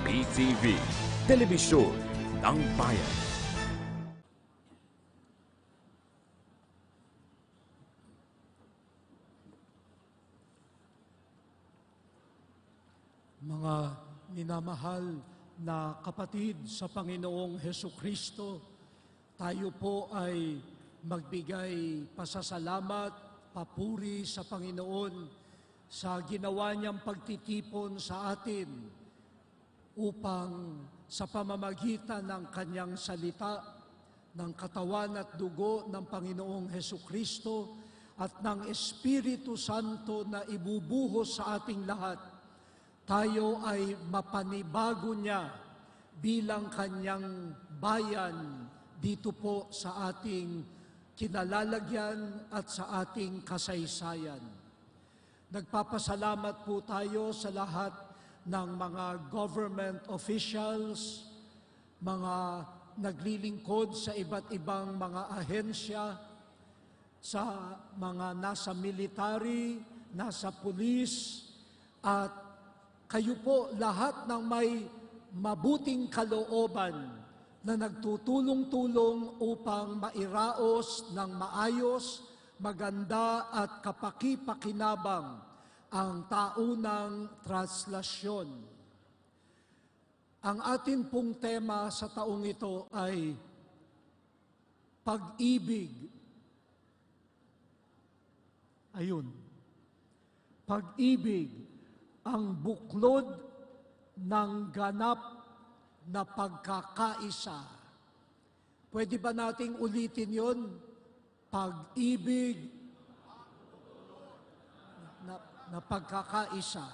PTV, Telebisyon ng Bayan. Mga minamahal na kapatid sa Panginoong Hesukristo, tayo po ay magbigay pasasalamat, papuri sa Panginoon sa ginawa niyang pagtitipon sa atin upang sa pamamagitan ng kanyang salita, ng katawan at dugo ng Panginoong Hesukristo at ng Espiritu Santo na ibubuhos sa ating lahat, tayo ay mapanibago niya bilang kanyang bayan dito po sa ating kinalalagyan at sa ating kasaysayan. Nagpapasalamat po tayo sa lahat ng mga government officials, mga naglilingkod sa iba't ibang mga ahensya, sa mga nasa military, nasa pulis, at kayo po lahat ng may mabuting kalooban na nagtutulong-tulong upang mairaos ng maayos, maganda at kapaki-pakinabang ang taunang translasyon. Ang atin pong tema sa taong ito ay pag-ibig. Ayun, pag-ibig, ang buklod ng ganap na pagkakaisa. Pwede ba nating ulitin yon? Pag-ibig na pagkakaisa.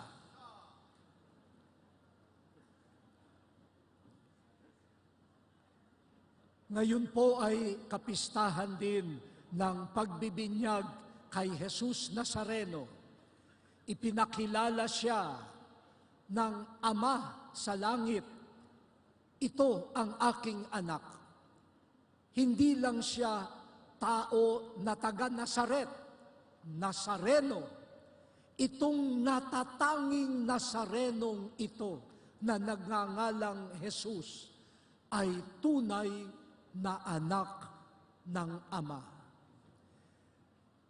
Ngayon po ay kapistahan din ng pagbibinyag kay Jesus Nazareno. Ipinakilala siya ng Ama sa langit. Ito ang aking anak. Hindi lang siya tao na taga Nazaret, Nazareno. Itong natatanging Nazarenong ito na nagngangalang Jesus ay tunay na anak ng Ama.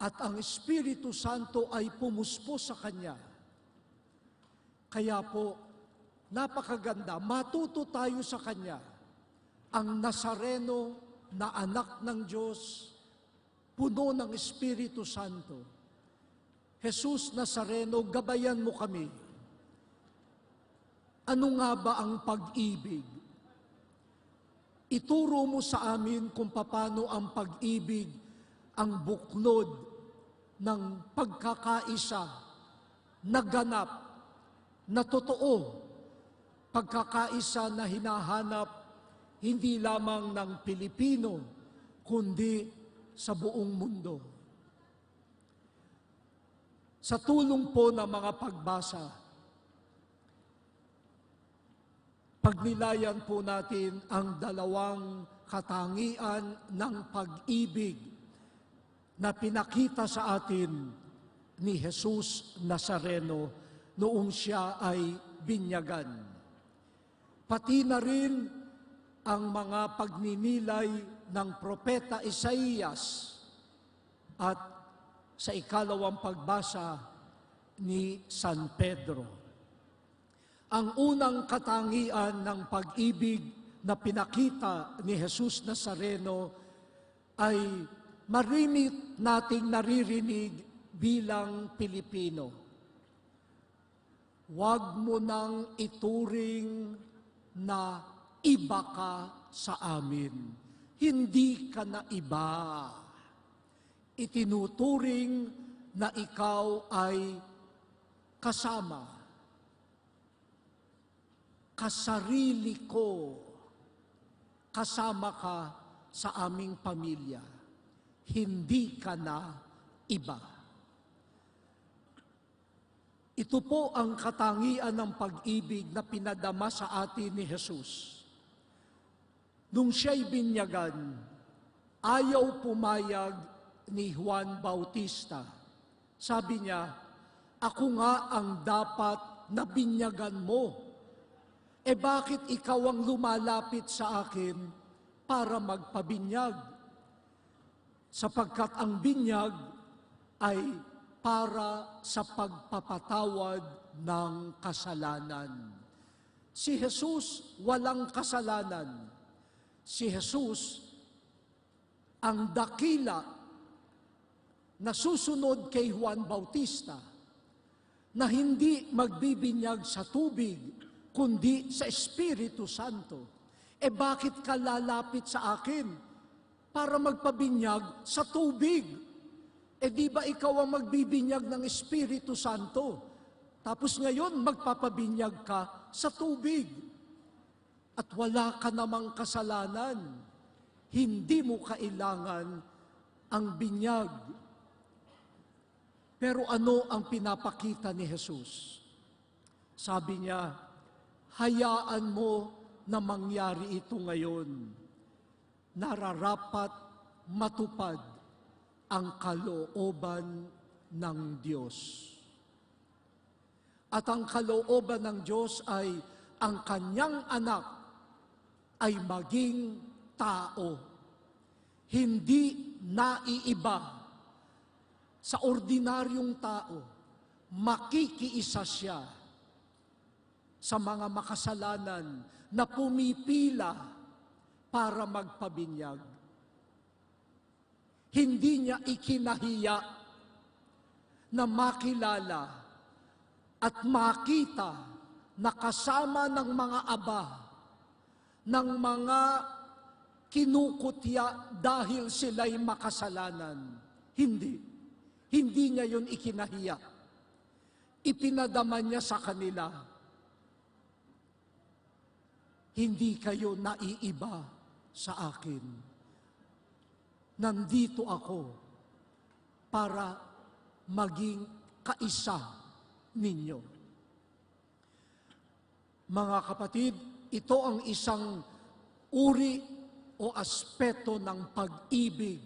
At ang Espiritu Santo ay pumuspo sa Kanya. Kaya po, napakaganda, matuto tayo sa Kanya. Ang Nazareno na anak ng Diyos, puno ng Espiritu Santo. Jesus Nazareno, gabayan mo kami. Ano nga ba ang pag-ibig? Ituro mo sa amin kung paano ang pag-ibig ang buklod ng pagkakaisa na ganap, na totoo, pagkakaisa na hinahanap hindi lamang ng Pilipino, kundi sa buong mundo. Sa tulong po ng mga pagbasa, pagnilayan po natin ang dalawang katangian ng pag-ibig na pinakita sa atin ni Jesus Nazareno noong siya ay binyagan. Pati na rin ang mga pagninilay ng propeta Isaías at sa ikalawang pagbasa ni San Pedro. Ang unang katangian ng pag-ibig na pinakita ni Jesus Nazareno ay marimit nating naririnig bilang Pilipino. Huwag mo nang ituring na iba ka sa amin. Hindi ka na iba. Itinuturing na ikaw ay kasama. Kasarili ko. Kasama ka sa aming pamilya. Hindi ka na iba. Ito po ang katangian ng pag-ibig na pinadama sa atin ni Jesus. Nung siya'y binyagan, ayaw pumayag ni Juan Bautista. Sabi niya, ako nga ang dapat na binyagan mo. bakit ikaw ang lumalapit sa akin para magpabinyag? Sapagkat ang binyag ay para sa pagpapatawad ng kasalanan. Si Jesus walang kasalanan. Si Jesus ang dakila na susunod kay Juan Bautista na hindi magbibinyag sa tubig, kundi sa Espiritu Santo. Bakit ka lalapit sa akin para magpabinyag sa tubig? Di ba ikaw ang magbibinyag ng Espiritu Santo? Tapos ngayon, magpapabinyag ka sa tubig. At wala ka namang kasalanan. Hindi mo kailangan ang binyag. Pero ano ang pinapakita ni Jesus? Sabi niya, hayaan mo na mangyari ito ngayon. Nararapat matupad ang kalooban ng Diyos. At ang kalooban ng Diyos ay ang kanyang anak ay maging tao. Hindi naiiba sa ordinaryong tao. Makikiisa siya sa mga makasalanan na pumipila para magpabinyag. Hindi niya ikinahiya na makilala at makita na kasama ng mga aba, ng mga kinukutya dahil sila'y makasalanan. Hindi. Hindi niya yun ikinahiya. Ipinadama niya sa kanila, hindi kayo naiiba sa akin. Nandito ako para maging kaisa ninyo. Mga kapatid, ito ang isang uri o aspeto ng pag-ibig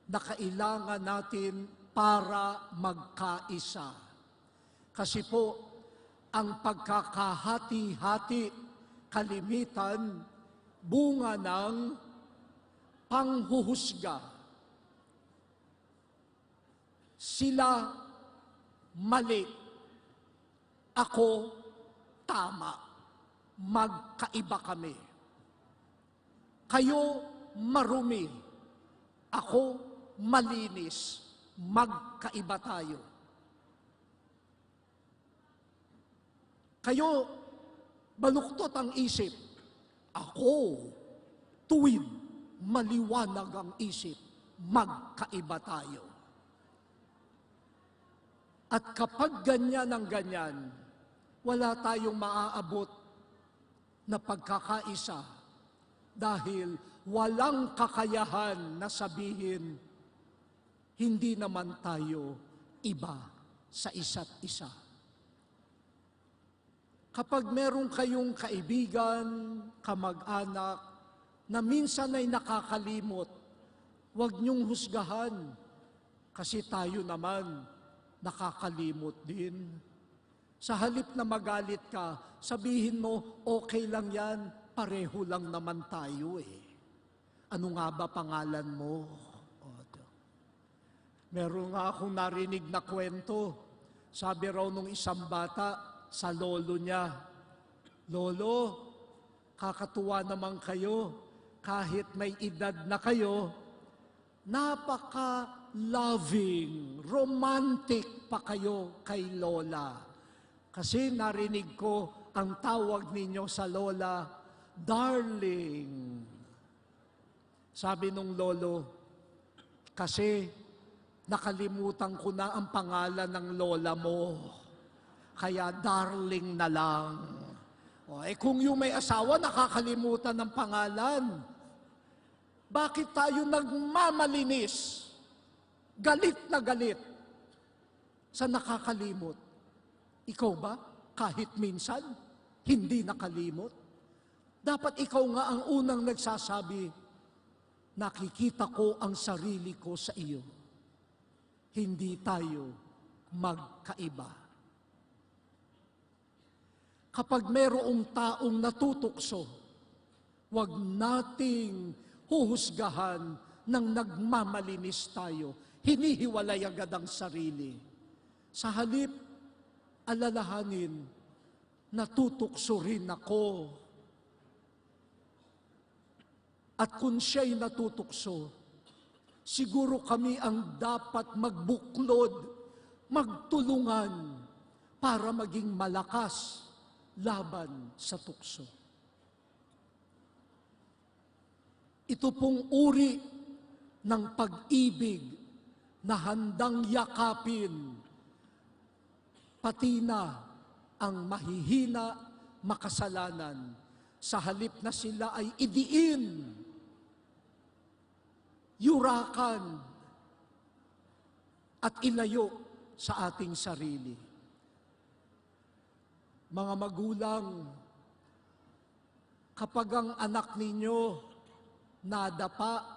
na kailangan natin para magkaisa. Kasi po, ang pagkakahati-hati, kalimitan, bunga ng panghuhusga. Sila mali, ako tama, magkaiba kami. Kayo marumi, ako malinis, magkaiba tayo. Kayo baluktot ang isip, ako tuwid, maliwanag ang isip, magkaiba tayo. At kapag ganyan ang ganyan, wala tayong maaabot na pagkakaisa dahil walang kakayahan na sabihin, hindi naman tayo iba sa isa't isa. Kapag meron kayong kaibigan, kamag-anak, na minsan ay nakakalimot, huwag niyong husgahan, kasi tayo naman nakakalimot din. Sa halip na magalit ka, sabihin mo, okay lang yan, pareho lang naman tayo eh. Ano nga ba pangalan mo? Meron nga akong narinig na kwento. Sabi raw nung isang bata sa lolo niya, Lolo, kakatuwa naman kayo, kahit may edad na kayo, napaka-loving, romantic pa kayo kay Lola. Kasi narinig ko ang tawag ninyo sa Lola, darling. Sabi nung lolo, kasi nakalimutan ko na ang pangalan ng lola mo. Kaya darling na lang. Kung yung may asawa, nakakalimutan ng pangalan. Bakit tayo nagmamalinis? Galit na galit sa nakakalimot. Ikaw ba, kahit minsan, hindi nakalimot? Dapat ikaw nga ang unang nagsasabi, nakikita ko ang sarili ko sa iyo. Hindi tayo magkaiba. kapag mayroong taong natutukso, huwag nating huhusgahan ng nagmamalinis tayo. Hinihiwalay agad ang sarili. Sa halip, alalahanin, natutukso rin ako. At kung siya'y natutukso, siguro kami ang dapat magbuklod, magtulungan para maging malakas laban sa tukso. Ito pong uri ng pag-ibig na handang yakapin pati na ang mahihina, makasalanan, sa halip na sila ay idiin, yurakan, at ilayo sa ating sarili. Mga magulang, kapag ang anak ninyo nadapa,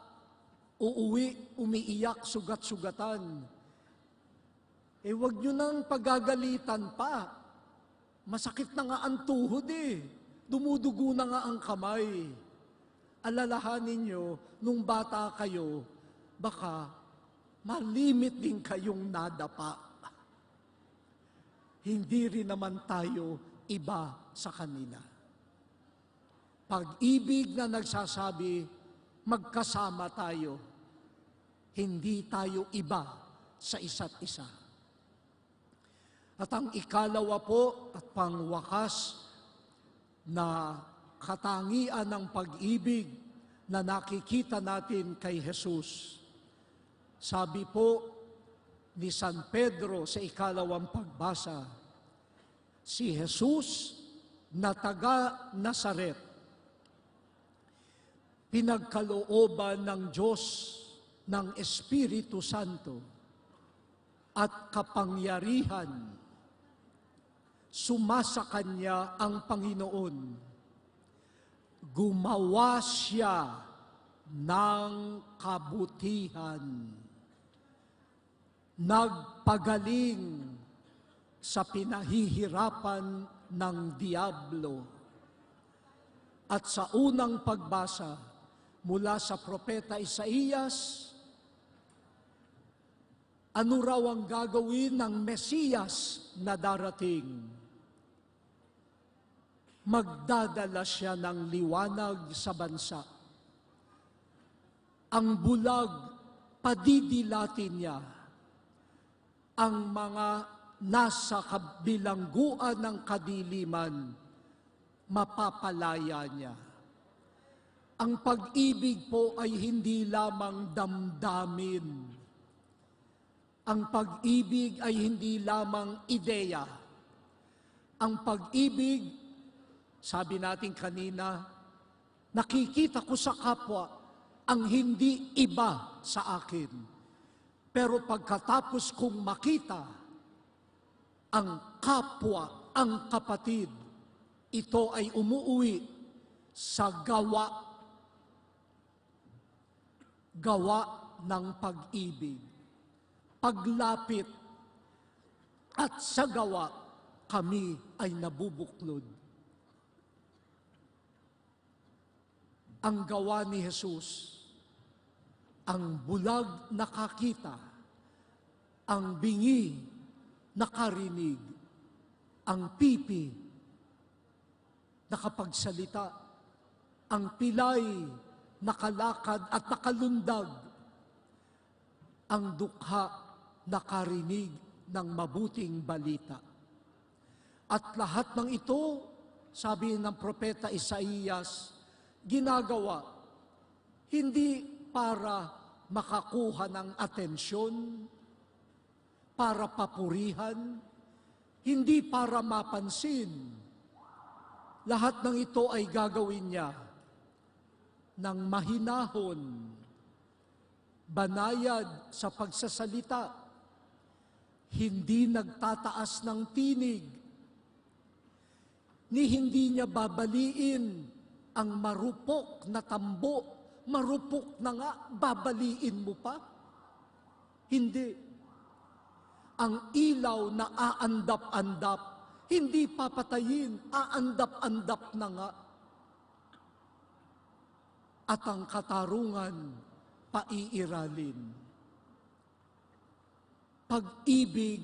uuwi, umiiyak, sugat-sugatan, huwag nyo nang pagagalitan pa. Masakit na nga ang tuhod dumudugo na nga ang kamay. Alalahanin nyo, nung bata kayo, baka malimit din kayong nadapa. Hindi rin naman tayo iba sa kanila. Pag-ibig na nagsasabi, magkasama tayo. Hindi tayo iba sa isa't isa. At ang ikalawa po at pangwakas na katangian ng pag-ibig na nakikita natin kay Jesus. Sabi po ni San Pedro sa ikalawang pagbasa, si Jesus na taga Nazaret, pinagkalooban ng Diyos ng Espiritu Santo at kapangyarihan, sumasa kanya ang Panginoon. Gumawa siya ng kabutihan. Nagpagaling sa pinahihirapan ng diablo. At sa unang pagbasa mula sa propeta Isaías, ano raw ang gagawin ng Mesiyas na darating? Magdadala siya ng liwanag sa bansa. Ang bulag, padidilatin niya. Ang mga nasa kabilangguan ng kadiliman, mapapalaya niya. Ang pag-ibig po ay hindi lamang damdamin. Ang pag-ibig ay hindi lamang ideya. Ang pag-ibig, sabi natin kanina, nakikita ko sa kapwa ang hindi iba sa akin. Pero pagkatapos kong makita ang kapwa, ang kapatid, ito ay umuwi sa gawa ng pag-ibig. Paglapit at sa gawa, kami ay nabubuklod. Ang gawa ni Jesus, ang bulag nakakita, ang bingi nakarinig, ang pipi nakapagsalita, ang pilay nakalakad at nakalundag, ang dukha nakarinig ng mabuting balita. At lahat ng ito, sabi ng propeta Isaías, ginagawa hindi para makakuha ng atensyon, para papurihan, hindi para mapansin. Lahat ng ito ay gagawin niya ng mahinahon, banayad sa pagsasalita, hindi nagtataas ng tinig, ni hindi niya babaliin ang marupok na tambo, marupok na nga, babaliin mo pa? Hindi. Ang ilaw na aandap-andap, Hindi papatayin, aandap-andap na nga. At ang katarungan, paiiralin. Pag-ibig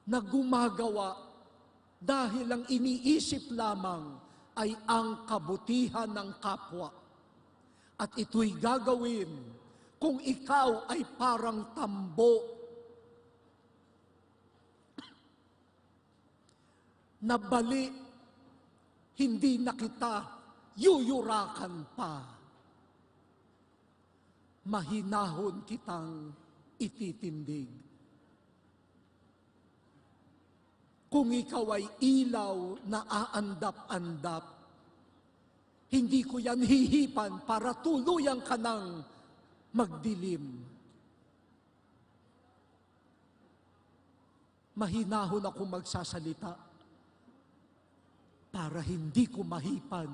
na gumagawa dahil ang iniisip lamang ay ang kabutihan ng kapwa. At ito'y gagawin kung ikaw ay parang tambo na bali, hindi na kita yuyurakan pa. Mahinahon kitang ititindig. Kung ikaw ay ilaw na aandap-andap, hindi ko yan hihipan para tuluyan ka ng magdilim. Mahinahon ako magsasalita para hindi ko mahipan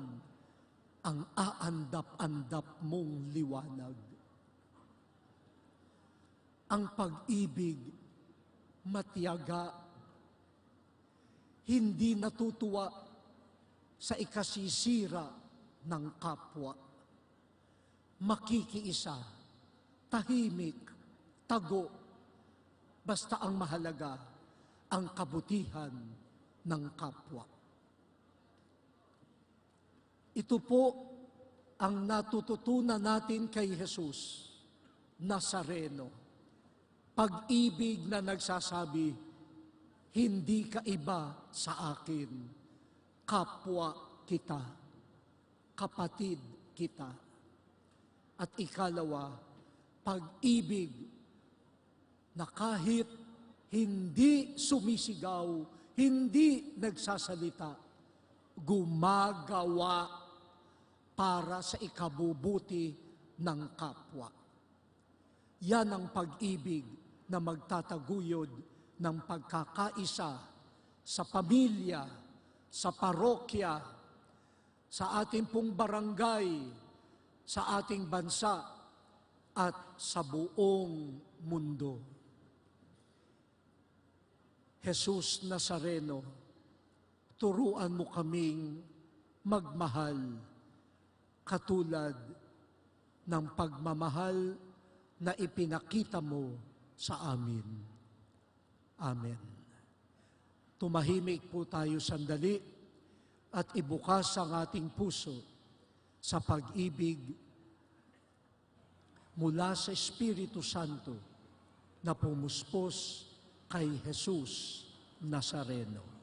ang aandap-andap mong liwanag. Ang pag-ibig matiyaga, hindi natutuwa sa ikasisira ng kapwa. Makikiisa, tahimik, tago, basta ang mahalaga, ang kabutihan ng kapwa. Ito po ang natututunan natin kay Jesus, Nazareno. Pag-ibig na nagsasabi, hindi ka iba sa akin, kapwa kita, kapatid kita. At ikalawa, pag-ibig na kahit hindi sumisigaw, hindi nagsasalita, gumagawa para sa ikabubuti ng kapwa. Yan ang pag-ibig na magtataguyod ng pagkakaisa sa pamilya, sa parokya, sa ating pong barangay, sa ating bansa, at sa buong mundo. Jesus Nazareno, turuan mo kaming magmahal katulad ng pagmamahal na ipinakita mo sa amin. Amen. Tumahimik po tayo sandali at ibukas ang ating puso sa pag-ibig mula sa Espiritu Santo na pumuspos kay Jesus Nazareno.